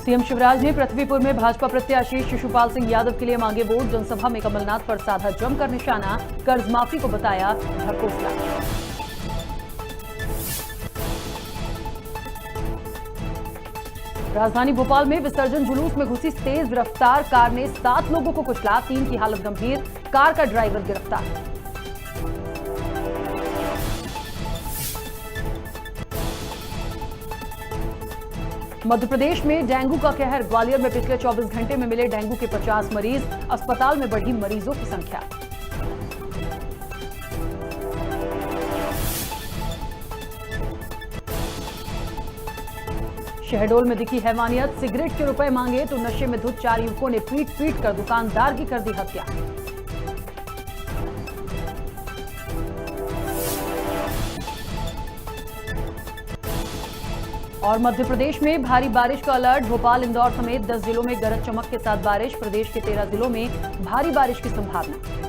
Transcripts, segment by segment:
CM Shivraj ने पृथ्वीपुर में भाजपा प्रत्याशी शिशुपाल सिंह यादव के लिए मांगे वोट। जनसभा में कमलनाथ पर साधा जमकर निशाना, कर्ज माफी को बताया ढकोसला। राजधानी भोपाल में विसर्जन जुलूस में घुसी तेज रफ्तार कार ने 7 लोगों को कुचला, 3 की हालत गंभीर, कार का ड्राइवर गिरफ्तार। मध्य प्रदेश में डेंगू का कहर, ग्वालियर में पिछले 24 घंटे में मिले डेंगू के 50 मरीज, अस्पताल में बढ़ी मरीजों की संख्या। शहडोल में दिखी हैवानियत, सिगरेट के रुपए मांगे तो नशे में धुत 4 युवकों ने पीट पीट कर दुकानदार की कर दी हत्या। और मध्य प्रदेश में भारी बारिश का अलर्ट, भोपाल इंदौर समेत 10 जिलों में गरज चमक के साथ बारिश, प्रदेश के 13 जिलों में भारी बारिश की संभावना।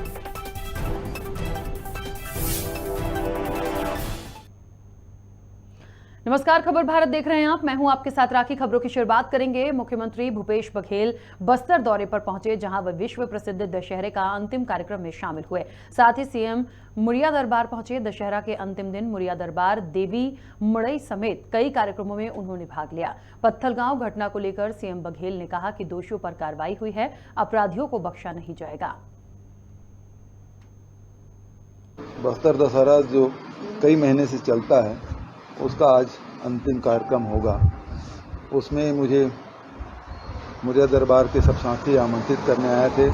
नमस्कार, खबर भारत देख रहे हैं आप। मैं हूं आपके साथ राखी। खबरों की शुरुआत करेंगे। मुख्यमंत्री भूपेश बघेल बस्तर दौरे पर पहुंचे, जहां वह विश्व प्रसिद्ध दशहरे का अंतिम कार्यक्रम में शामिल हुए। साथ ही सीएम मुड़िया दरबार पहुंचे। दशहरा के अंतिम दिन मुड़िया दरबार, देवी मड़ई समेत कई कार्यक्रमों में उन्होंने भाग लिया। पत्थलगांव घटना को लेकर सीएम बघेल ने कहा कि दोषियों पर कार्रवाई हुई है, अपराधियों को बख्शा नहीं जाएगा। बस्तर दशहरा जो कई महीने से चलता है, उसका आज अंतिम कार्यक्रम होगा। उसमें मुझे मुड़िया दरबार के सब साथी आमंत्रित करने आए थे,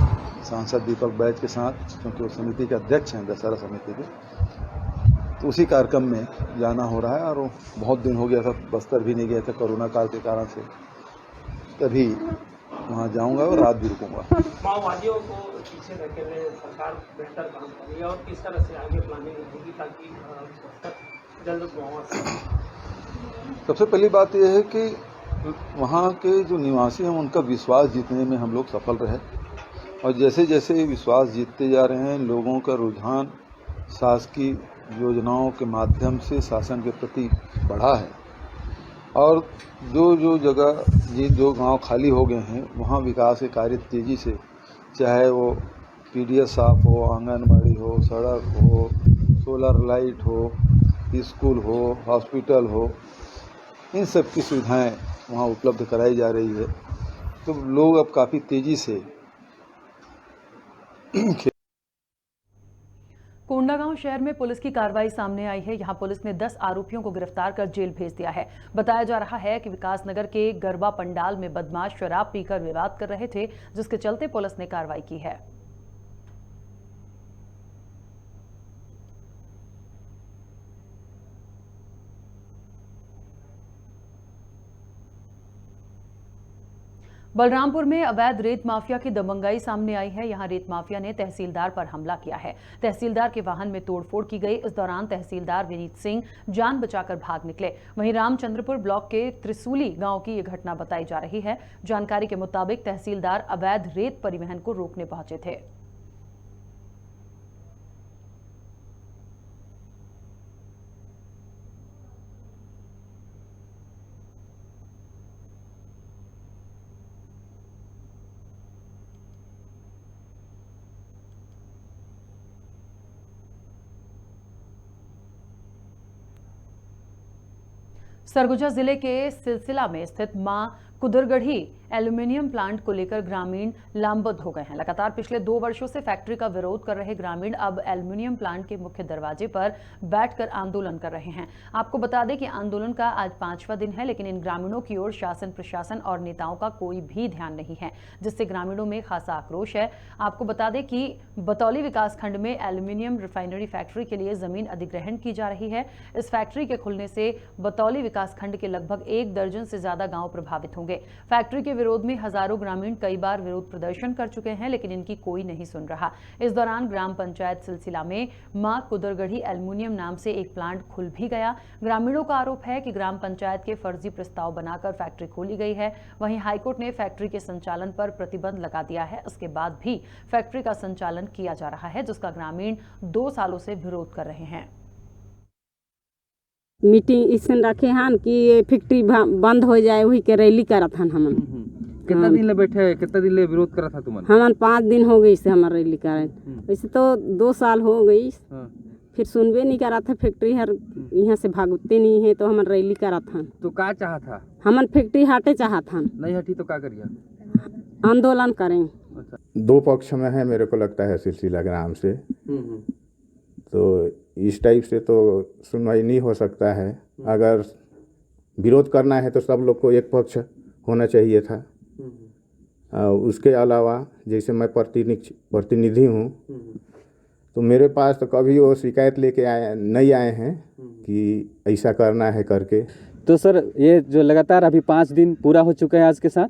सांसद दीपक बैज के साथ, क्योंकि वो समिति के अध्यक्ष हैं दशहरा समिति के। तो उसी कार्यक्रम में जाना हो रहा है और वो बहुत दिन हो गया था, बस्तर भी नहीं गया था कोरोना काल के कारण से। तभी वहाँ जाऊंगा और रात भी रुकूंगा। माओवादियों को पीछे रखे हुए सरकार बेहतर काम कर रही है और किस तरह से आगे प्लानिंग होगी ताकि जल्द सबसे पहली बात यह है कि वहाँ के जो निवासी हैं उनका विश्वास जीतने में हम लोग सफल रहे, और जैसे जैसे विश्वास जीतते जा रहे हैं, लोगों का रुझान शासकीय योजनाओं के माध्यम से शासन के प्रति बढ़ा है। और जो जगह जो गांव खाली हो गए हैं, वहाँ विकास के कार्य तेजी से, चाहे वो पीडीएस साफ हो, आंगनबाड़ी हो, सड़क हो, सोलर लाइट हो, स्कूल हो, हॉस्पिटल हो, इन सब की सुविधाएं वहाँ उपलब्ध कराई जा रही है। तो लोग अब काफ़ी तेजी से कोंडागांव शहर में पुलिस की कार्रवाई सामने आई है। यहां पुलिस ने 10 आरोपियों को गिरफ्तार कर जेल भेज दिया है। बताया जा रहा है कि विकासनगर के गरबा पंडाल में बदमाश शराब पीकर विवाद कर रहे थे, जिसके चलते पुलिस ने कार्रवाई की है। बलरामपुर में अवैध रेत माफिया की दबंगाई सामने आई है। यहां रेत माफिया ने तहसीलदार पर हमला किया है। तहसीलदार के वाहन में तोड़फोड़ की गई। इस दौरान तहसीलदार विनीत सिंह जान बचाकर भाग निकले। वहीं रामचंद्रपुर ब्लॉक के त्रिसूली गांव की यह घटना बताई जा रही है। जानकारी के मुताबिक तहसीलदार अवैध रेत परिवहन को रोकने पहुंचे थे। सरगुजा जिले के सिलसिला में स्थित मां कुदरगढ़ी एल्यूमिनियम प्लांट को लेकर ग्रामीण लामबंद हो गए हैं। लगातार पिछले 2 वर्षों से फैक्ट्री का विरोध कर रहे ग्रामीण अब एल्यूमिनियम प्लांट के मुख्य दरवाजे पर बैठकर आंदोलन कर रहे हैं। आपको बता दें कि आंदोलन का आज 5वां दिन है, लेकिन इन ग्रामीणों की ओर शासन, प्रशासन और नेताओं का कोई भी ध्यान नहीं है, जिससे ग्रामीणों में खासा आक्रोश है। आपको बता दें कि बतौली विकासखंड में एल्यूमिनियम रिफाइनरी फैक्ट्री के लिए जमीन अधिग्रहण की जा रही है। इस फैक्ट्री के खुलने से बतौली विकासखंड के लगभग 1 दर्जन से ज्यादा गांव प्रभावित होंगे। फैक्ट्री के विरोध में हजारों ग्रामीण कई बार विरोध प्रदर्शन कर चुके हैं, लेकिन इनकी कोई नहीं सुन रहा। इस दौरान ग्राम पंचायत सिलसिला में मां कुदरगढ़ी एल्यूमिनियम नाम से एक प्लांट खुल भी गया। ग्रामीणों का आरोप है कि ग्राम पंचायत के फर्जी प्रस्ताव बनाकर फैक्ट्री खोली गई है। वहीं हाईकोर्ट ने फैक्ट्री के संचालन पर प्रतिबंध लगा दिया है। उसके बाद भी फैक्ट्री का संचालन किया जा रहा है, जिसका ग्रामीण 2 सालों से विरोध कर रहे हैं। मीटिंग इसन रखे हन कि ये फैक्ट्री बंद हो जाए, वही के रैली करत हन हमन। कितना दिन ले बैठे, कितना दिन ले विरोध करा था तुमन? हमन 5 दिन हो गई से हमार रैली करे, वैसे तो 2 साल हो गई, फिर सुनबे नहीं करा था। फैक्ट्री हर यहाँ से भागते नहीं है तो हमन रैली करा था। तो का चाहा था? हमन फैक्ट्री हटे चाहत हन। नहीं हटी तो का करिया? आंदोलन करें। दो पक्ष में है, मेरे को लगता है सिलसिला ग्राम से। तो इस टाइप से तो सुनवाई नहीं हो सकता है। अगर विरोध करना है तो सब लोग को एक पक्ष होना चाहिए था। उसके अलावा जैसे मैं प्रतिनिधि हूँ, तो मेरे पास तो कभी वो शिकायत लेके नहीं आए हैं कि ऐसा करना है करके। तो सर, ये जो लगातार अभी 5 दिन पूरा हो चुका है आज के साथ,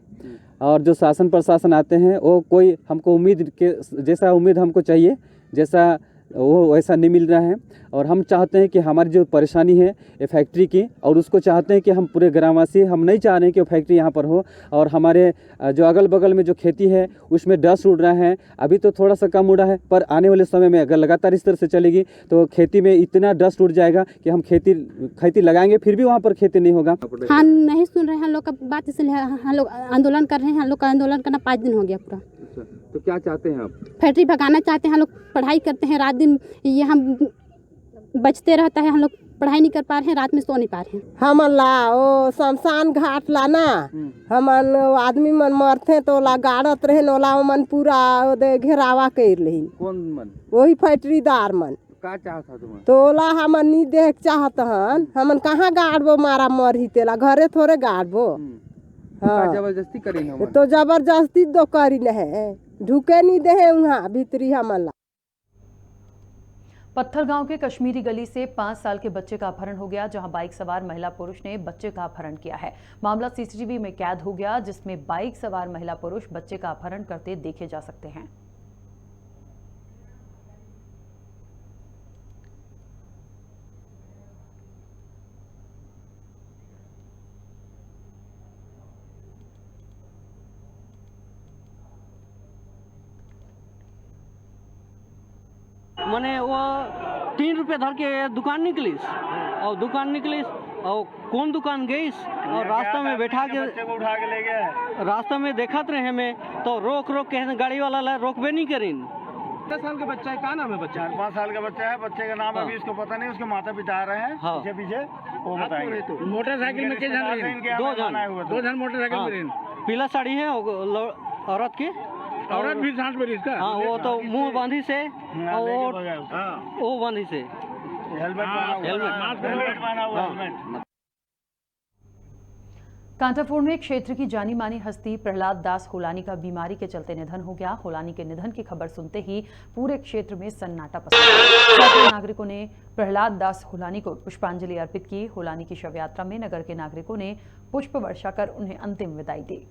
और जो शासन प्रशासन आते हैं वो कोई हमको उम्मीद के जैसा उम्मीद हमको चाहिए, जैसा वो वैसा नहीं मिल रहा है। और हम चाहते हैं कि हमारी जो परेशानी है ये फैक्ट्री की, और उसको चाहते हैं कि हम पूरे ग्रामवासी, हम नहीं चाह रहे हैं कि वो फैक्ट्री यहाँ पर हो। और हमारे जो अगल बगल में जो खेती है उसमें डस्ट उड़ रहा है। अभी तो थोड़ा सा कम उड़ा है, पर आने वाले समय में अगर लगातार इस तरह से चलेगी तो खेती में इतना डस्ट उड़ जाएगा कि हम खेती लगाएंगे फिर भी वहाँ पर खेती नहीं होगा। हाँ, नहीं सुन रहे हैं हम लोग का बात, इसलिए हम लोग आंदोलन कर रहे हैं। हम लोग का आंदोलन करना 5 दिन हो गया पूरा। तो क्या चाहते हैं आप? फैक्ट्री भगाना चाहते हैं। हम लोग पढ़ाई करते हैं, रात दिन ये हम बचते रहता है, हम लोग पढ़ाई नहीं कर पा रहे हैं, रात में सो नहीं पा रहे हैं। हमन ला ओ शमशान घाट लाना, हमन आदमी मन मरते तो ला गाड़त रहे, ओला मन पूरा घेरावा कर रही। कौन मन? वही फैक्ट्रीदार मन। का चाहता तुम? तो ओला हमन नहीं देख चाहत हन। हमन कहाँ गाड़बो, मारा मरही तेला घरे थोड़े गाड़बो। हाँ, जबरदस्ती करी हम तो जबरदस्ती तो करी है, ढुके नहीं दे वहाँ भीतरी हमन ला। पत्थर गांव के कश्मीरी गली से 5 साल के बच्चे का अपहरण हो गया, जहां बाइक सवार महिला पुरुष ने बच्चे का अपहरण किया है। मामला सीसीटीवी में कैद हो गया, जिसमें बाइक सवार महिला पुरुष बच्चे का अपहरण करते देखे जा सकते हैं। मैंने वो 3 रुपये धर के दुकान निकलीस, और दुकान निकलीस और कौन दुकान गईस, और रास्ता में बैठा के बच्चे को उठा के ले गए। रास्ता में देखत रहे हमें तो रोक के गाड़ी वाला ला रोकबे नहीं करीन। 10 साल का बच्चा है, क्या नाम है बच्चा? 4-5 साल का बच्चा है। बच्चे का नाम अभी इसको पता नहीं, उसके माता पिता आ रहे हैं पीछे वो बताएंगे। मोटरसाइकिल में कितने जन? 2 जन मोटरसाइकिल में। पीला साड़ी है औरत की, औरत भी सांस में इसका। हाँ, वो तो मुंह बांधी से, वो बांधी से हेलमेट पहना हुआ। कांटाफोड़ में क्षेत्र की जानी मानी हस्ती प्रहलाद दास होलानी का बीमारी के चलते निधन हो गया। होलानी के निधन की खबर सुनते ही पूरे क्षेत्र में सन्नाटा पसरा। नागरिकों ने प्रहलाद दास होलानी को पुष्पांजलि अर्पित की। होलानी की शव यात्रा में नगर के नागरिकों ने पुष्प वर्षा कर उन्हें अंतिम विदाई दी।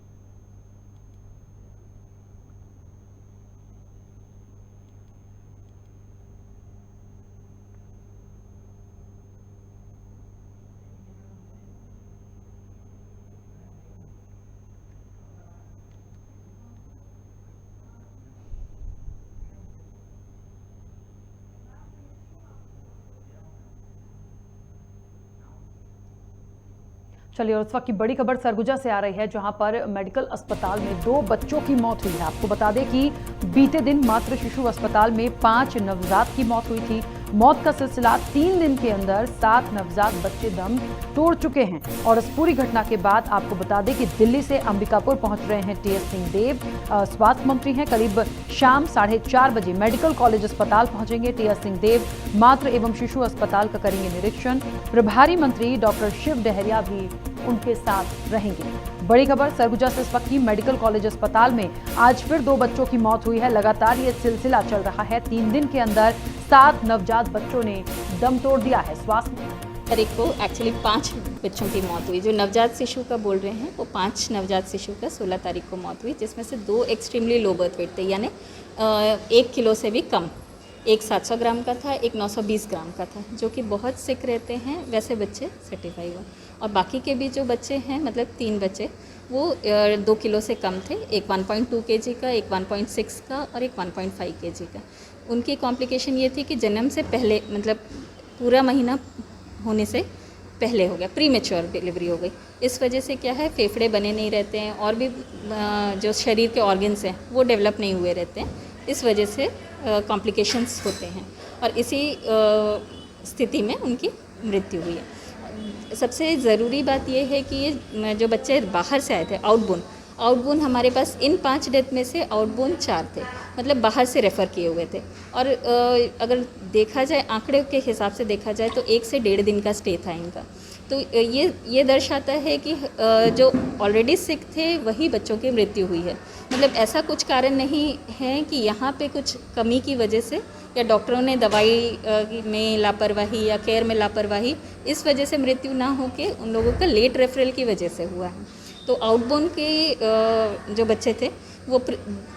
चलिए, और इस वक्त की बड़ी खबर सरगुजा से आ रही है, जहां पर मेडिकल अस्पताल में 2 बच्चों की मौत हुई है। आपको बता दें कि बीते दिन मातृ शिशु अस्पताल में 5 नवजात की मौत हुई थी। मौत का सिलसिला 3 दिन के अंदर 7 नवजात बच्चे दम तोड़ चुके हैं। और इस पूरी घटना के बाद आपको बता दें कि दिल्ली से अंबिकापुर पहुंच रहे हैं टीएस सिंहदेव, स्वास्थ्य मंत्री हैं। करीब शाम 4:30 बजे मेडिकल कॉलेज अस्पताल पहुंचेंगे टीएस सिंहदेव। मातृ एवं शिशु अस्पताल का करेंगे निरीक्षण। प्रभारी मंत्री डॉक्टर शिव डहरिया भी उनके साथ रहेंगे। बड़ी खबर सरगुजा से इस वक्त की, मेडिकल कॉलेज अस्पताल में आज फिर 2 बच्चों की मौत हुई है। लगातार ये सिलसिला चल रहा है। 3 दिन के अंदर 7 नवजात बच्चों ने दम तोड़ दिया है। स्वास्थ्य तारीख को एक्चुअली 5 बच्चों की मौत हुई। जो नवजात शिशु का बोल रहे हैं वो 5 नवजात शिशु का 16 तारीख को मौत हुई, जिसमें से 2 एक्सट्रीमली लो बर्थ वेट थे, यानी 1 किलो से भी कम। एक 700 ग्राम का था, एक 920 ग्राम का था, जो कि बहुत सिक रहते हैं, वैसे बच्चे सर्टिफाई हुए। और बाकी के भी जो बच्चे हैं, मतलब 3 बच्चे, वो 2 किलो से कम थे। एक 1.2 kg का, एक 1.6 का और एक 1.5 kg का। उनकी कॉम्प्लिकेशन ये थी कि जन्म से पहले, मतलब पूरा महीना होने से पहले हो गया, प्री मैच्योर डिलीवरी हो गई। इस वजह से क्या है, फेफड़े बने नहीं रहते हैं और भी जो शरीर के ऑर्गन्स हैं वो डेवलप नहीं हुए रहते हैं। इस वजह से कॉम्प्लिकेशंस होते हैं और इसी स्थिति में उनकी मृत्यु हुई है। सबसे ज़रूरी बात यह है कि ये जो बच्चे बाहर से आए थे, आउटबोर्न हमारे पास इन 5 डेथ में से आउटबोर्न 4 थे, मतलब बाहर से रेफ़र किए हुए थे। और अगर देखा जाए आंकड़े के हिसाब से देखा जाए तो 1 से 1.5 दिन का स्टे था इनका। तो ये दर्शाता है कि जो ऑलरेडी सिक थे वही बच्चों की मृत्यु हुई है। मतलब ऐसा कुछ कारण नहीं है कि यहाँ पे कुछ कमी की वजह से या डॉक्टरों ने दवाई में लापरवाही या केयर में लापरवाही इस वजह से मृत्यु ना हो के उन लोगों का लेट रेफरल की वजह से हुआ है। तो आउटबोर्न के जो बच्चे थे वो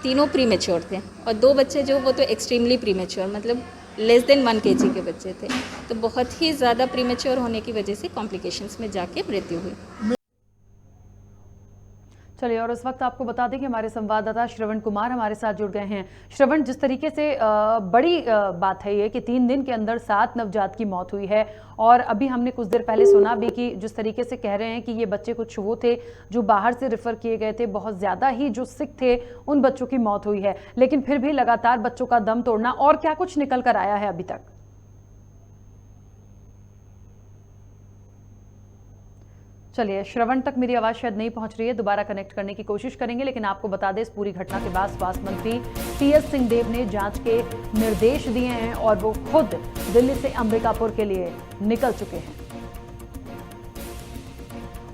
तीनों प्री मैच्योर थे और 2 बच्चे जो वो तो एक्सट्रीमली प्री मैच्योर, मतलब लेस देन 1 kg के बच्चे थे। तो बहुत ही ज़्यादा प्री मैच्योर होने की वजह से कॉम्प्लिकेशंस में जाके मृत्यु हुई। चलिए, और इस वक्त आपको बता दें कि हमारे संवाददाता श्रवण कुमार हमारे साथ जुड़ गए हैं। श्रवण, जिस तरीके से बड़ी बात है ये कि 3 दिन के अंदर 7 नवजात की मौत हुई है और अभी हमने कुछ देर पहले सुना भी कि जिस तरीके से कह रहे हैं कि ये बच्चे कुछ वो थे जो बाहर से रेफर किए गए थे, बहुत ज़्यादा ही जो सिक थे उन बच्चों की मौत हुई है, लेकिन फिर भी लगातार बच्चों का दम तोड़ना, और क्या कुछ निकल कर आया है अभी तक? चलिए, श्रवण तक मेरी आवाज़ शायद नहीं पहुंच रही है, दोबारा कनेक्ट करने की कोशिश करेंगे। लेकिन आपको बता दें, इस पूरी घटना के बाद स्वास्थ्य मंत्री टीएस सिंहदेव ने जांच के निर्देश दिए हैं और वो खुद दिल्ली से अंबिकापुर के लिए निकल चुके हैं।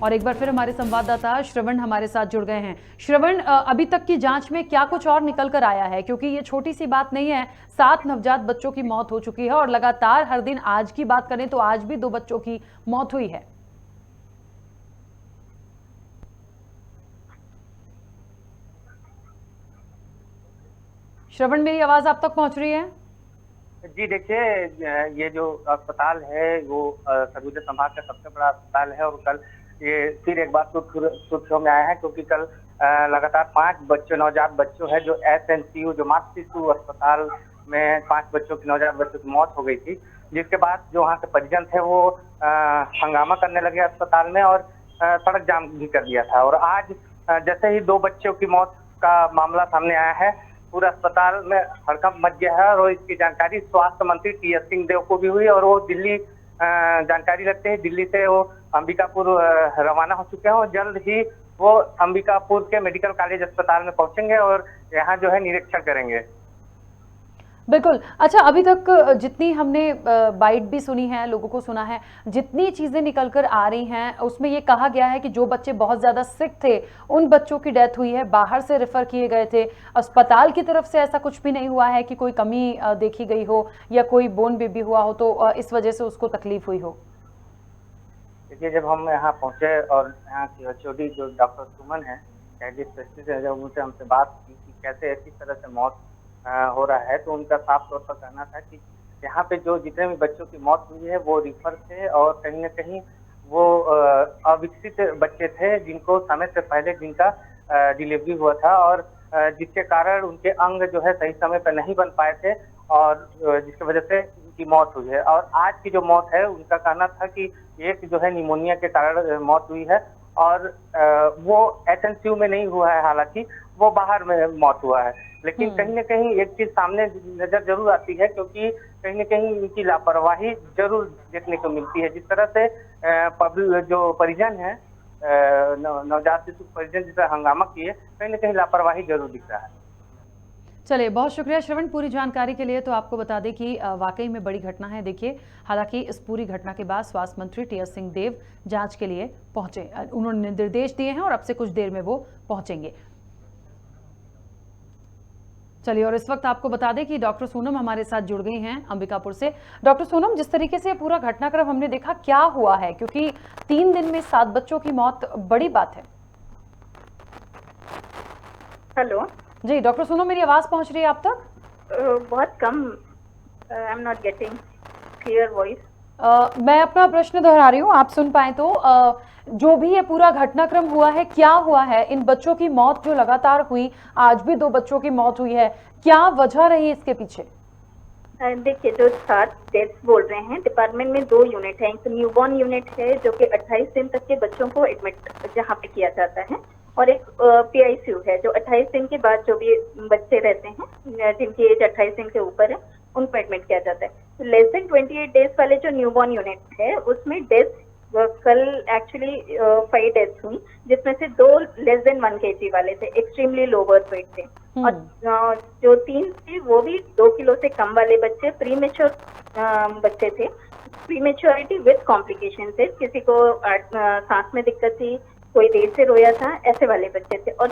और एक बार फिर हमारे संवाददाता श्रवण हमारे साथ जुड़ गए हैं। श्रवण, अभी तक की जांच में क्या कुछ और निकल कर आया है? क्योंकि ये छोटी सी बात नहीं है, 7 नवजात बच्चों की मौत हो चुकी है और लगातार हर दिन, आज की बात करें तो आज भी 2 बच्चों की मौत हुई है। श्रवण, मेरी आवाज आप तक पहुंच रही है? जी देखिए, ये जो अस्पताल है वो सरगुजा संभाग का सबसे बड़ा अस्पताल है और कल ये फिर एक बार सुर्खियों में आया है क्योंकि कल लगातार 5 बच्चों, नवजात बच्चों है जो SNCU जो मातृ शिशु अस्पताल में 5 बच्चों की, नवजात बच्चों की मौत हो गई थी, जिसके बाद जो वहाँ के परिजन थे वो हंगामा करने लगे अस्पताल में और सड़क जाम भी कर दिया था। और आज जैसे ही 2 बच्चों की मौत का मामला सामने आया है, पूरा अस्पताल में हड़कंप मच गया है और इसकी जानकारी स्वास्थ्य मंत्री टीएस सिंहदेव को भी हुई और वो दिल्ली जानकारी रखते हैं, दिल्ली से वो अंबिकापुर रवाना हो चुके हैं और जल्द ही वो अंबिकापुर के मेडिकल कॉलेज अस्पताल में पहुंचेंगे और यहाँ जो है निरीक्षण करेंगे। बिल्कुल। अच्छा, अभी तक जितनी हमने बाइट भी सुनी है, लोगों को सुना है, जितनी चीजें निकल कर आ रही हैं उसमें ये कहा गया है कि जो बच्चे बहुत ज्यादा सिक थे उन बच्चों की डेथ हुई है, बाहर से रेफर किए गए थे। अस्पताल की तरफ से ऐसा कुछ भी नहीं हुआ है कि कोई कमी देखी गई हो या कोई बोन बेबी हुआ हो तो इस वजह से उसको तकलीफ हुई हो। देखिए, जब हम यहाँ पहुंचे और यहाँ की HOD जो डॉक्टर सुमन है, जब उनसे हमसे बात की कि कैसे किस तरह से मौत हो रहा है, तो उनका साफ तौर पर कहना था कि यहाँ पे जो जितने भी बच्चों की मौत हुई है वो रिफर थे और कहीं न कहीं वो अविकसित बच्चे थे जिनको समय से पहले जिनका डिलीवरी हुआ था और जिसके कारण उनके अंग जो है सही समय पर नहीं बन पाए थे और जिसकी वजह से उनकी मौत हुई है। और आज की जो मौत है, उनका कहना था कि एक जो है निमोनिया के कारण मौत हुई है और वो SNCU में नहीं हुआ है, हालांकि वो बाहर में मौत हुआ है। लेकिन कहीं न कहीं एक चीज सामने नजर जरूर आती है क्योंकि कहीं न कहीं इनकी लापरवाही जरूर देखने को मिलती है। जिस तरह से जो परिजन है, नवजात शिशु परिजन जिस तरह हंगामा किए, कहीं न कहीं लापरवाही जरूर दिख रहा है। चलिए, बहुत शुक्रिया श्रवण पूरी जानकारी के लिए। तो आपको बता दें कि वाकई में बड़ी घटना है। देखिए, हालांकि इस पूरी घटना के बाद स्वास्थ्य मंत्री टीएस सिंहदेव जांच के लिए पहुंचे, उन्होंने निर्देश दिए हैं और अब से कुछ देर में वो पहुंचेंगे। चलिए, और इस वक्त आपको बता दें कि डॉक्टर सोनम हमारे साथ जुड़ गई हैं अंबिकापुर से। डॉक्टर सोनम, जिस तरीके से पूरा घटनाक्रम हमने देखा, क्या हुआ है? क्योंकि 3 दिन में 7 बच्चों की मौत बड़ी बात है। हेलो जी डॉक्टर सोनम, मेरी आवाज पहुंच रही है आप तक? बहुत कम, I am not getting clear voice. मैं अपना प्रश्न दोहरा रही हूँ, आप सुन पाए तो। जो भी ये पूरा घटनाक्रम हुआ है, क्या हुआ है? इन बच्चों की मौत जो लगातार हुई, आज भी 2 बच्चों की मौत हुई है, क्या वजह रही इसके पीछे? देखिए, जो 7 डेथ्स बोल रहे हैं, डिपार्टमेंट में 2 यूनिट है। एक न्यूबॉर्न यूनिट है जो कि 28 दिन तक के बच्चों को एडमिट जहाँ पे किया जाता है, और एक PICU है जो 28 दिन के बाद जो भी बच्चे रहते हैं जिनकी एज 28 दिन के ऊपर है उनको एडमिट किया जाता है। तो लेस देन 28 डेज वाले जो न्यूबॉर्न यूनिट है उसमें डेथ कल एक्चुअली 5 डेथ्स हुई, जिसमें से 2 लेस देन 1 kg वाले थे, एक्सट्रीमली लो बर्थ वेट थे, और जो 3 थे वो भी 2 किलो से कम वाले बच्चे, प्रीमेच्योर बच्चे थे, प्रीमेच्योरिटी विद कॉम्प्लिकेशन थे, किसी को सांस में दिक्कत थी, कोई देर से रोया था, ऐसे वाले बच्चे थे। और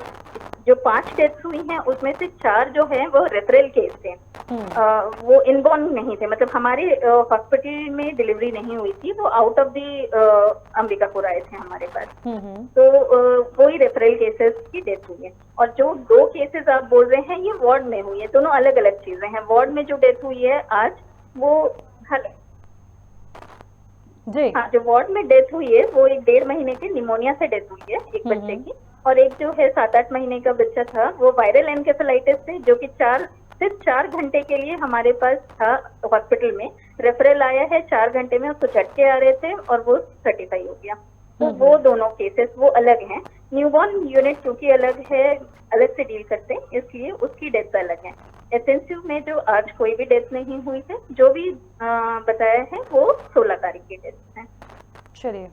जो 5 डेथ्स हुई हैं उसमें से 4 जो है वो रेफरल केस थे, वो इनबॉर्न नहीं थे, मतलब हमारे हॉस्पिटल में डिलीवरी नहीं हुई थी, वो आउट ऑफ दी अंबिकापुर आए थे हमारे पास, तो वही रेफरल केसेस की डेथ हुई है। और जो 2 केसेस आप बोल रहे हैं ये वार्ड में हुई है, दोनों अलग अलग चीजें हैं। वार्ड में जो डेथ हुई है आज वो जी, हाँ, जो वार्ड में डेथ हुई है वो एक 1.5 महीने के निमोनिया से डेथ हुई है एक बच्चे की, और एक जो है 7-8 महीने का बच्चा था वो वायरल एनकेफेलाइटिस से, जो कि सिर्फ 4 घंटे के लिए हमारे पास था हॉस्पिटल में, रेफरल आया है 4 घंटे में, उसको झटके आ रहे थे और वो सर्टिफाई हो गया। तो वो दोनों केसेस वो अलग हैं। न्यूबॉर्न यूनिट क्योंकि अलग है, अलग से डील करते हैं, इसलिए उसकी डेथ अलग है। SNCU में जो आज कोई भी डेथ नहीं हुई है, जो भी बताया है वो 16 तारीख की डेथ है। चलिए,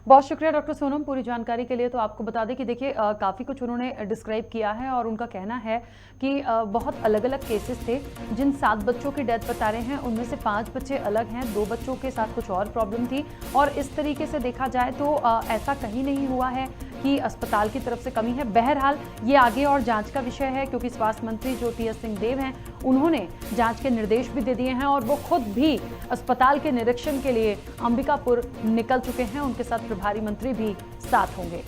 बहुत शुक्रिया डॉक्टर सोनम पूरी जानकारी के लिए। तो आपको बता दें कि देखिए काफ़ी कुछ उन्होंने डिस्क्राइब किया है, और उनका कहना है कि बहुत अलग अलग केसेस थे। जिन 7 बच्चों की डेथ बता रहे हैं उनमें से 5 बच्चे अलग हैं, 2 बच्चों के साथ कुछ और प्रॉब्लम थी, और इस तरीके से देखा जाए तो ऐसा कहीं नहीं हुआ है कि अस्पताल की तरफ से कमी है। बहरहाल ये आगे और जांच का विषय है, क्योंकि स्वास्थ्य मंत्री जो TS सिंहदेव हैं उन्होंने जांच के निर्देश भी दे दिए हैं, और वो खुद भी अस्पताल के निरीक्षण के लिए अंबिकापुर निकल चुके हैं। उनके साथ प्रभारी मंत्री भी साथ होंगे।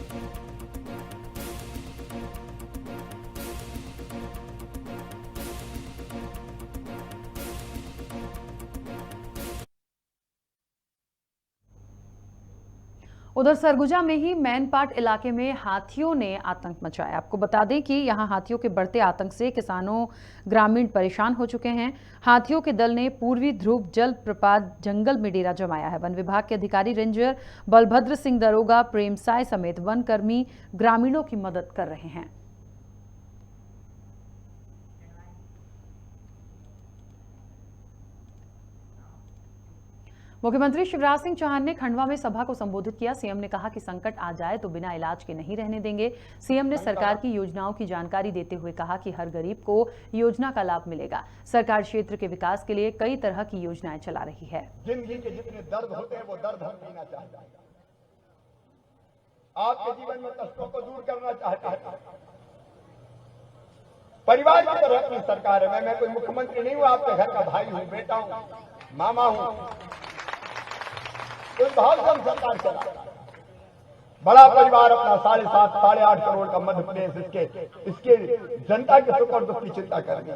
उधर सरगुजा में ही मैनपाट इलाके में हाथियों ने आतंक मचाया। आपको बता दें कि यहां हाथियों के बढ़ते आतंक से किसानों, ग्रामीण परेशान हो चुके हैं। हाथियों के दल ने पूर्वी ध्रुव जल प्रपात जंगल में डेरा जमाया है। वन विभाग के अधिकारी रेंजर बलभद्र सिंह दरोगा, प्रेम साय समेत वन कर्मी ग्रामीणों की मदद कर रहे हैं। मुख्यमंत्री शिवराज सिंह चौहान ने खंडवा में सभा को संबोधित किया। सीएम ने कहा कि संकट आ जाए तो बिना इलाज के नहीं रहने देंगे। सीएम ने सरकार की योजनाओं की जानकारी देते हुए कहा कि हर गरीब को योजना का लाभ मिलेगा। सरकार क्षेत्र के विकास के लिए कई तरह की योजनाएं चला रही है। जिंदगी के जितने दर्द होते हैं वो दर्द हम पीना चाहते हैं, आपके जीवन में कष्टों को दूर करना चाहता है। परिवार की तरह अपनी सरकार है। मैं कोई मुख्यमंत्री नहीं हूँ, आपके घर का भाई हूँ, बेटा हूँ, मामा हूँ। उस भाव से हम सरकार चला। बड़ा परिवार अपना 7.5 साढ़े 8 करोड़ का मध्य प्रदेश इसके जनता के सुख और दुख की चिंता करेंगे।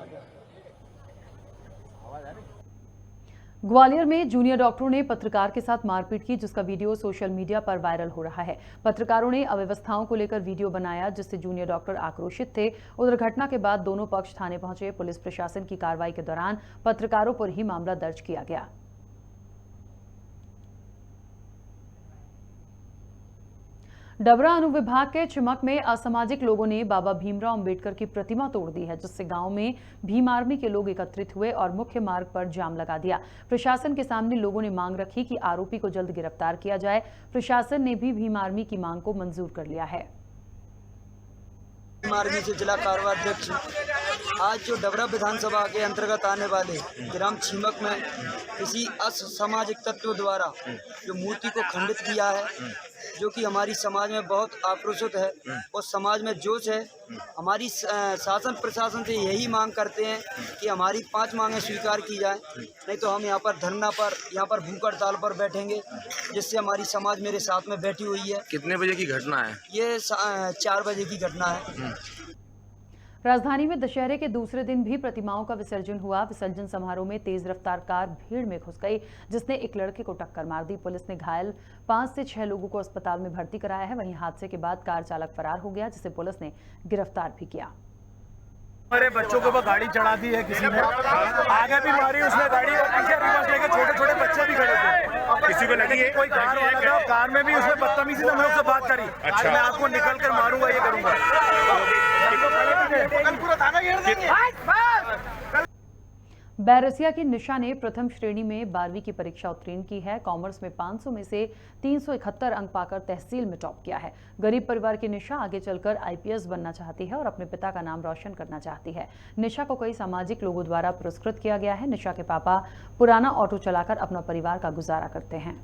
ग्वालियर में जूनियर डॉक्टरों ने पत्रकार के साथ मारपीट की, जिसका वीडियो सोशल मीडिया पर वायरल हो रहा है। पत्रकारों ने अव्यवस्थाओं को लेकर वीडियो बनाया, जिससे जूनियर डॉक्टर आक्रोशित थे। उधर घटना के बाद दोनों पक्ष थाने पहुंचे। पुलिस प्रशासन की कार्रवाई के दौरान पत्रकारों पर ही मामला दर्ज किया गया। डबरा अनुविभाग के चिमक में असामाजिक लोगों ने बाबा भीमराव अंबेडकर की प्रतिमा तोड़ दी है, जिससे गांव में भीम आर्मी के लोग एकत्रित हुए और मुख्य मार्ग पर जाम लगा दिया। प्रशासन के सामने लोगों ने मांग रखी कि आरोपी को जल्द गिरफ्तार किया जाए। प्रशासन ने भी भीम आर्मी की मांग को मंजूर कर लिया है। भीम आर्मी से जिला कार्याध्यक्ष आज जो डबरा विधानसभा के अंतर्गत आने वाले ग्राम छिमक में किसी असामाजिक तत्व द्वारा जो मूर्ति को खंडित किया है, जो कि हमारी समाज में बहुत आक्रोशित है और समाज में जोश है। हमारी शासन प्रशासन से यही मांग करते हैं कि हमारी 5 मांगें स्वीकार की जाए, नहीं तो हम यहाँ पर धरना पर, यहाँ पर भूख हड़ताल पर बैठेंगे, जिससे हमारी समाज मेरे साथ में बैठी हुई है। कितने बजे की घटना है? ये 4 बजे की घटना है। राजधानी में दशहरे के दूसरे दिन भी प्रतिमाओं का विसर्जन हुआ। विसर्जन समारोह में तेज रफ्तार कार भीड़ में घुस गई, जिसने एक लड़के को टक्कर मार दी। पुलिस ने घायल 5 से 6 लोगों को अस्पताल में भर्ती कराया है। वहीं हादसे के बाद कार चालक फरार हो गया, जिसे पुलिस ने गिरफ्तार भी किया। हमारे बच्चों के ऊपर गाड़ी चढ़ा दी है किसी ने, आगे भी मारी उसने गाड़ी और पीछे रिवर्स लेके छोटे छोटे बच्चे भी खड़े थे। किसी को लगी है? कोई कार वाला था, कार में भी उसने बदतमीजी से हम लोग से बात करी। अच्छा। मैं आपको निकल कर मारूंगा, ये करूंगा। बैरसिया की निशा ने प्रथम श्रेणी में 12वीं की परीक्षा उत्तीर्ण की है। कॉमर्स में 500 में से 371 अंक पाकर तहसील में टॉप किया है। गरीब परिवार की निशा आगे चलकर आईपीएस बनना चाहती है और अपने पिता का नाम रोशन करना चाहती है। निशा को कई सामाजिक लोगों द्वारा पुरस्कृत किया गया है। निशा के पापा पुराना ऑटो चलाकर अपना परिवार का गुजारा करते हैं।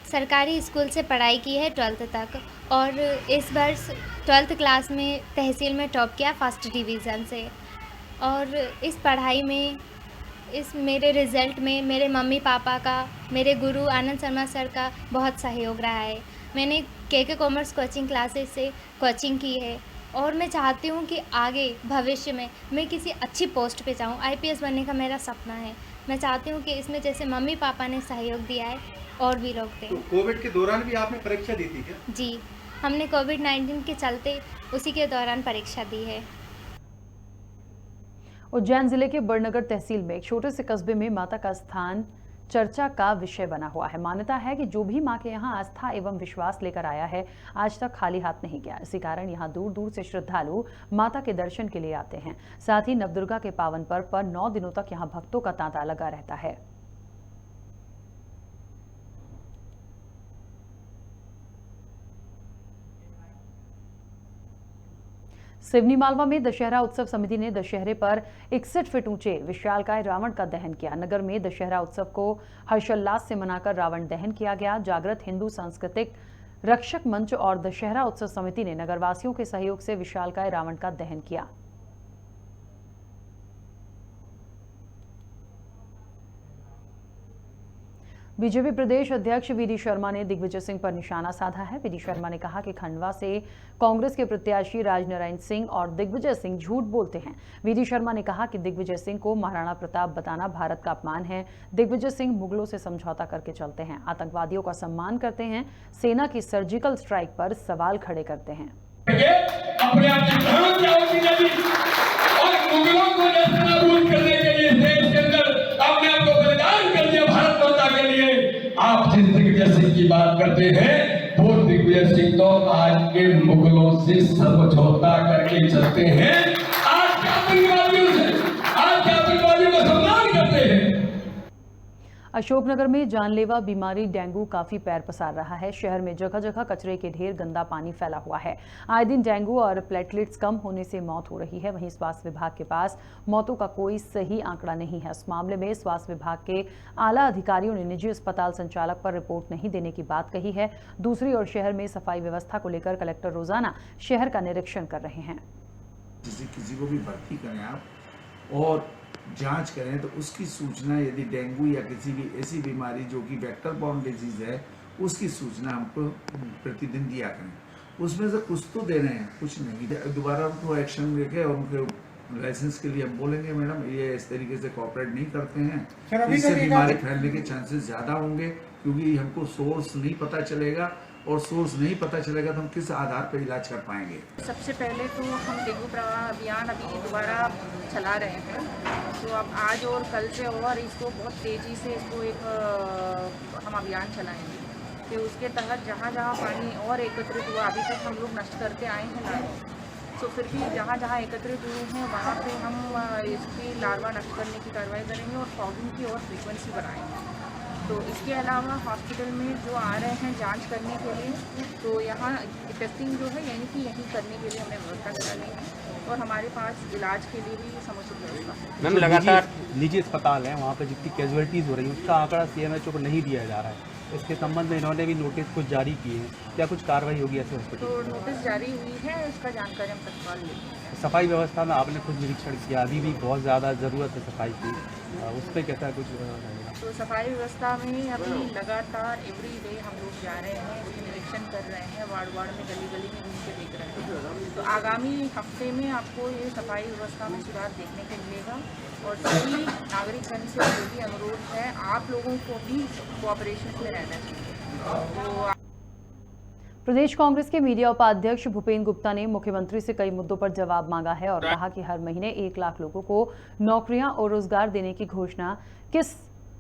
सरकारी स्कूल से पढ़ाई की है 12th तक और इस वर्ष 12th क्लास में तहसील में टॉप किया फर्स्ट डिवीज़न से। और इस पढ़ाई में इस मेरे रिज़ल्ट में मेरे मम्मी पापा का, मेरे गुरु आनंद शर्मा सर का बहुत सहयोग रहा है। मैंने के कॉमर्स कोचिंग क्लासेस से कोचिंग की है और मैं चाहती हूँ कि आगे भविष्य में मैं किसी अच्छी पोस्ट पे जाऊँ। आईपीएस बनने का मेरा सपना है। मैं चाहती हूँ कि इसमें जैसे मम्मी पापा ने सहयोग दिया है और भी लोग थे। तो कोविड के दौरान भी आपने परीक्षा दी थी क्या? जी, हमने कोविड-19 के चलते उसी के दौरान परीक्षा दी है। उज्जैन जिले के बड़नगर तहसील में एक छोटे से कस्बे में माता का स्थान चर्चा का विषय बना हुआ है। मान्यता है कि जो भी मां के यहाँ आस्था एवं विश्वास लेकर आया है आज तक खाली हाथ नहीं गया। इसी कारण यहाँ दूर दूर से श्रद्धालु माता के दर्शन के लिए आते हैं। साथ ही नवदुर्गा के पावन पर्व पर 9 दिनों तक यहाँ भक्तों का तांता लगा रहता है। सिवनी मालवा में दशहरा उत्सव समिति ने दशहरे पर 61 फीट ऊंचे विशालकाय रावण का दहन किया। नगर में दशहरा उत्सव को हर्षोल्लास से मनाकर रावण दहन किया गया। जागृत हिंदू सांस्कृतिक रक्षक मंच और दशहरा उत्सव समिति ने नगरवासियों के सहयोग से विशालकाय रावण का दहन किया। बीजेपी प्रदेश अध्यक्ष वीडी शर्मा ने दिग्विजय सिंह पर निशाना साधा है। वीडी शर्मा ने कहा कि खंडवा से कांग्रेस के प्रत्याशी राजनारायण सिंह और दिग्विजय सिंह झूठ बोलते हैं। वीडी शर्मा ने कहा कि दिग्विजय सिंह को महाराणा प्रताप बताना भारत का अपमान है। दिग्विजय सिंह मुगलों से समझौता करके चलते हैं, आतंकवादियों का सम्मान करते हैं, सेना की सर्जिकल स्ट्राइक पर सवाल खड़े करते हैं। आप जिस दिग्विजय सिंह की बात करते हैं वो दिग्विजय सिंह तो आज के मुगलों से समझौता करके चलते हैं। आज के आतंकवादियों का सम्मान करते हैं। अशोकनगर में जानलेवा बीमारी डेंगू काफी पैर पसार रहा है। शहर में जगह जगह कचरे के ढेर, गंदा पानी फैला हुआ है। आए दिन डेंगू और प्लेटलेट्स कम होने से मौत हो रही है। वहीं स्वास्थ्य विभाग के पास मौतों का कोई सही आंकड़ा नहीं है। इस मामले में स्वास्थ्य विभाग के आला अधिकारियों ने निजी अस्पताल संचालक पर रिपोर्ट नहीं देने की बात कही है। दूसरी ओर शहर में सफाई व्यवस्था को लेकर कलेक्टर रोजाना शहर का निरीक्षण कर रहे हैं। किसी को भी भर्ती करें आप और जांच करें तो उसकी सूचना, यदि डेंगू या किसी भी ऐसी बीमारी जो कि वेक्टर बॉर्न डिजीज है उसकी सूचना हमको प्रतिदिन दिया करें। उसमें से कुछ तो दे रहे हैं, कुछ नहीं। दोबारा उनको एक्शन लेके और उनके लाइसेंस के लिए हम बोलेंगे मैडम ये इस तरीके से कोऑपरेट नहीं करते हैं, इससे बीमारी फैलने के चांसेस ज्यादा होंगे, क्योंकि हमको सोर्स नहीं पता चलेगा और सोर्स नहीं पता चलेगा तो हम किस आधार पर इलाज कर पाएंगे। सबसे पहले तो हम डेंगू अभियान अभी दोबारा चला रहे हैं, तो अब आज और कल से और इसको बहुत तेज़ी से इसको एक हम अभियान चलाएंगे कि उसके तहत जहाँ जहाँ पानी और एकत्रित हुआ, अभी तक हम लोग नष्ट करते आए हैं लार्वा, तो फिर भी जहाँ जहाँ एकत्रित हुए हैं वहाँ पे हम इसकी लार्वा नष्ट करने की कार्रवाई करेंगे और फॉगिंग की और फ्रीक्वेंसी बढ़ाएंगे। तो इसके अलावा हॉस्पिटल में जो आ रहे हैं जांच करने के लिए, तो यहाँ टेस्टिंग जो है यानी कि यहीं करने के लिए हमने व्यवस्था करानी है और हमारे पास इलाज के लिए भी समुचित व्यवस्था है। मैम, लगातार निजी अस्पताल हैं, वहाँ पर जितनी कैजुअलिटीज़ हो रही है उसका आंकड़ा सीएमएचओ को नहीं दिया जा रहा है। इसके संबंध में इन्होंने भी नोटिस कुछ जारी किए हैं, क्या कुछ कार्रवाई होगी ऐसे हॉस्पिटल? तो नोटिस जारी हुई है, इसका जानकारी हम तत्काल लेंगे। सफाई व्यवस्था में आपने खुद निरीक्षण किया, अभी भी बहुत ज़्यादा ज़रूरत है सफाई की, उस पर कैसा कुछ? तो सफाई व्यवस्था में अभी लगातार एवरी डे हम लोग जा रहे हैं, उसकी निरीक्षण कर रहे हैं, वार्ड वार्ड में गली गली में घूम के देख रहे हैं। तो आगामी हफ्ते में आपको ये सफाई व्यवस्था में सुधार देखने को मिलेगा और सभी नागरिकगण से जो भी अनुरोध है आप लोगों को भी कोऑपरेशन में रहना चाहिए। तो प्रदेश कांग्रेस के मीडिया उपाध्यक्ष भूपेंद्र गुप्ता ने मुख्यमंत्री से कई मुद्दों पर जवाब मांगा है और कहा कि हर महीने 1 लाख लोगों को नौकरियां और रोजगार देने की घोषणा किस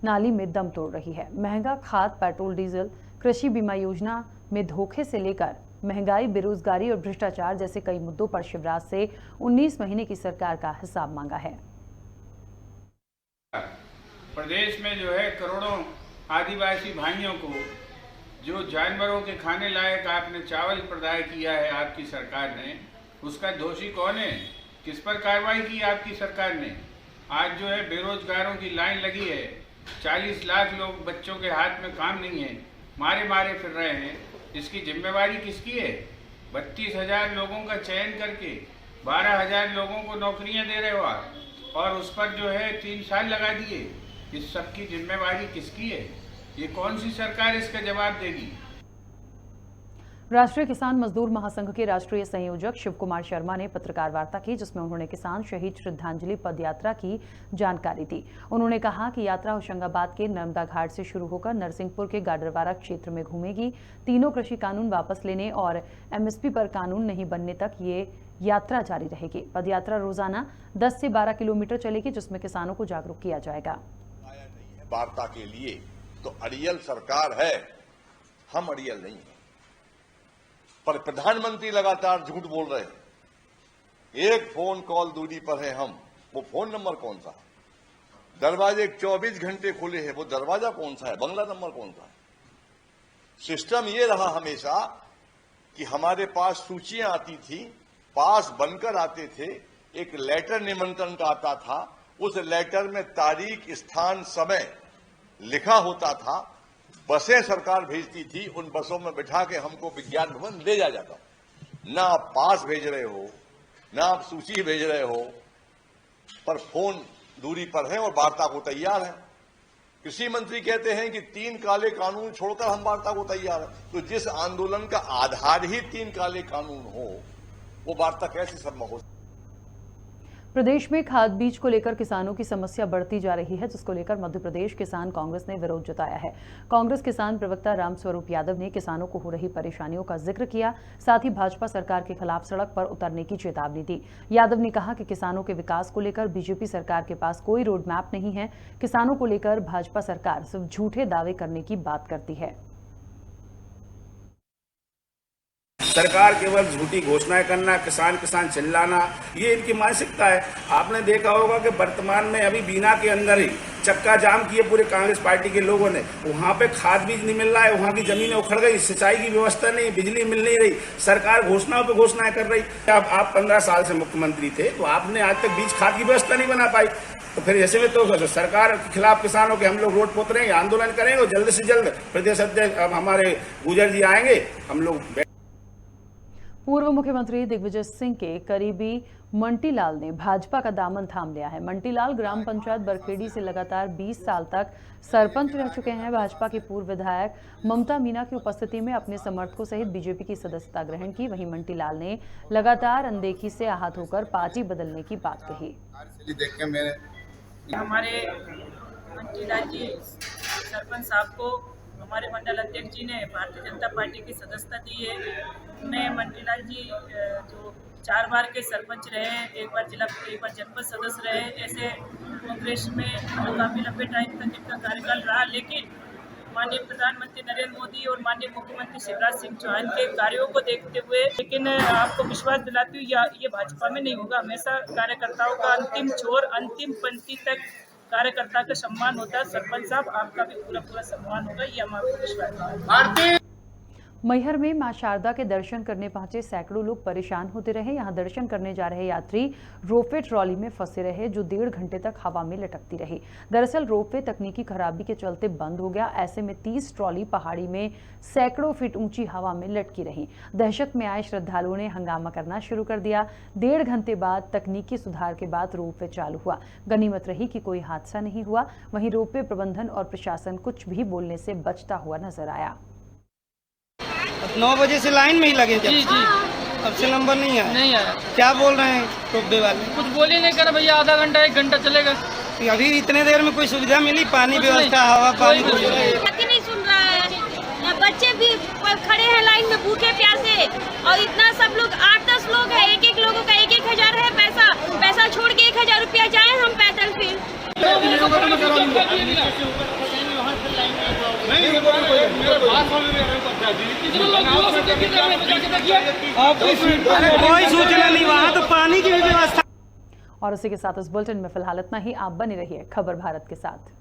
नाली में दम तोड़ रही है। महंगा खाद, पेट्रोल, डीजल, कृषि बीमा योजना में धोखे से लेकर महंगाई, बेरोजगारी और भ्रष्टाचार जैसे कई मुद्दों पर शिवराज से 19 महीने की सरकार का हिसाब मांगा है। प्रदेश में जो है करोड़ों आदिवासी भाइयों को जो जानवरों के खाने लायक आपने चावल प्रदाय किया है आपकी सरकार ने, उसका दोषी कौन है? किस पर कार्रवाई की आपकी सरकार ने? आज जो है बेरोजगारों की लाइन लगी है, 40 लाख लोग बच्चों के हाथ में काम नहीं है, मारे मारे फिर रहे हैं। इसकी जिम्मेवारी किसकी है? 32,000 लोगों का चयन करके 12,000 लोगों को नौकरियां दे रहे हो आप और उस पर जो है 3 साल लगा दिए। इस सब की जिम्मेवारी किसकी है? ये कौन सी सरकार इसका जवाब देगी? राष्ट्रीय किसान मजदूर महासंघ के राष्ट्रीय संयोजक शिव कुमार शर्मा ने पत्रकार वार्ता की, जिसमें उन्होंने किसान शहीद श्रद्धांजलि पदयात्रा की जानकारी दी। उन्होंने कहा कि यात्रा होशंगाबाद के नर्मदा घाट से शुरू होकर नरसिंहपुर के गाडरवारा क्षेत्र में घूमेगी। तीनों कृषि कानून वापस लेने और एमएसपी पर कानून नहीं बनने तक ये यात्रा जारी रहेगी। पदयात्रा रोजाना 10 से 12 किलोमीटर चलेगी, जिसमें किसानों को जागरूक किया जाएगा। वार्ता के लिए तो अड़ियल सरकार है, हम अड़ियल नहीं है। पर प्रधानमंत्री लगातार झूठ बोल रहे हैं। एक फोन कॉल दूरी पर है हम, वो फोन नंबर कौन सा है? दरवाजे 24 घंटे खुले हैं, वो दरवाजा कौन सा है? बंगला नंबर कौन सा है? सिस्टम ये रहा हमेशा कि हमारे पास सूचियां आती थी, पास बनकर आते थे, एक लेटर निमंत्रण का आता था, उस लेटर में तारीख, स्थान, समय लिखा होता था। बसें सरकार भेजती थी, उन बसों में बिठा के हमको विज्ञान भवन ले जाया जाता। ना आप पास भेज रहे हो, ना आप सूची भेज रहे हो, पर फोन दूरी पर है और वार्ता को तैयार है। कृषि मंत्री कहते हैं कि 3 काले कानून छोड़कर हम वार्ता को तैयार है। तो जिस आंदोलन का आधार ही 3 काले कानून हो, वो वार्ता कैसे संभव हो? प्रदेश में खाद बीज को लेकर किसानों की समस्या बढ़ती जा रही है, जिसको लेकर मध्य प्रदेश किसान कांग्रेस ने विरोध जताया है। कांग्रेस किसान प्रवक्ता रामस्वरूप यादव ने किसानों को हो रही परेशानियों का जिक्र किया, साथ ही भाजपा सरकार के खिलाफ सड़क पर उतरने की चेतावनी दी। यादव ने कहा कि किसानों के विकास को लेकर बीजेपी सरकार के पास कोई रोड मैप नहीं है। किसानों को लेकर भाजपा सरकार सिर्फ झूठे दावे करने की बात करती है। सरकार केवल झूठी घोषणाएं करना, किसान किसान चिल्लाना, ये इनकी मानसिकता है। आपने देखा होगा कि वर्तमान में अभी बीना के अंदर ही चक्का जाम किए पूरे कांग्रेस पार्टी के लोगों ने। वहां पे खाद बीज नहीं मिल रहा है, वहां की जमीनें उखड़ गई, सिंचाई की व्यवस्था नहीं, बिजली मिल नहीं रही। सरकार घोषणाओं पे घोषणाएं कर रही। अब आप 15 साल से मुख्यमंत्री थे, तो आपने आज तक बीज खाद की व्यवस्था नहीं बना पाई। तो फिर ऐसे में तो सरकार के खिलाफ किसानों के हम लोग रोड पे उतरेंगे, आंदोलन करेंगे और जल्द से जल्द प्रदेश अध्यक्ष हमारे गुजर जी आएंगे, हम लोग। पूर्व मुख्यमंत्री दिग्विजय सिंह के करीबी मंटीलाल ने भाजपा का दामन थाम लिया है। मंटीलाल ग्राम पंचायत बरखेड़ी से लगातार 20 साल तक सरपंच रह चुके हैं। भाजपा की पूर्व विधायक ममता मीना की उपस्थिति में अपने समर्थकों सहित बीजेपी की सदस्यता ग्रहण की। वहीं मंटीलाल ने लगातार अनदेखी से आहत होकर पार्टी बदलने की बात कही। हमारे मंटीलाल जी सरपंच साहब को हमारे मंडल अध्यक्ष जी ने भारतीय जनता पार्टी की सदस्यता दी है। मैं मंटीलाल जी जो 4 बार के सरपंच रहे, 1 बार जिला, 1 बार जनपद सदस्य रहे, ऐसे कांग्रेस में काफ़ी लंबे टाइम तक इनका कार्यकाल रहा। लेकिन माननीय प्रधानमंत्री नरेंद्र मोदी और माननीय मुख्यमंत्री शिवराज सिंह चौहान के कार्यों को देखते हुए, लेकिन आपको विश्वास दिलाती हूँ ये भाजपा में नहीं होगा। हमेशा कार्यकर्ताओं का अंतिम छोर, अंतिम पंक्ति तक कार्यकर्ता का सम्मान होता है। सरपंच साहब, आपका भी पूरा सम्मान होगा, ये हम आपको विश्वास दें। मैहर में मां शारदा के दर्शन करने पहुंचे सैकड़ों लोग परेशान होते रहे। यहां दर्शन करने जा रहे यात्री रोपवे ट्रॉली में फंसे रहे, जो 1.5 घंटे तक हवा में लटकती रही। दरअसल रोपवे तकनीकी खराबी के चलते बंद हो गया। ऐसे में 30 ट्रॉली पहाड़ी में सैकड़ों फीट ऊंची हवा में लटकी रही। दहशत में आए श्रद्धालुओं ने हंगामा करना शुरू कर दिया। 1.5 घंटे बाद तकनीकी सुधार के बाद रोपवे चालू हुआ। गनीमत रही कि कोई हादसा नहीं हुआ। वहीं रोपवे प्रबंधन और प्रशासन कुछ भी बोलने से बचता हुआ नजर आया। 9 बजे से लाइन में ही लगे जब। जी जी, अब से नंबर नहीं आया। क्या बोल रहे हैं रोपवे वाले? कुछ बोल ही नहीं कर भैया, आधा घंटा 1 घंटा चलेगा। अभी इतने देर में कोई सुविधा मिली? पानी व्यवस्था, हवा पानी नहीं सुन रहा है। बच्चे भी खड़े हैं लाइन में भूखे प्यासे। और इतना सब लोग 8-10 लोग है, एक लोगों का 1,000 है पैसा छोड़ के 1,000 रुपया जाए हम पैदल फिर। कोई सूचना नहीं, वहाँ तो पानी की भी व्यवस्था। और उसी के साथ इस बुलेटिन में फिलहाल इतना ही। आप बने रहिए खबर भारत के साथ।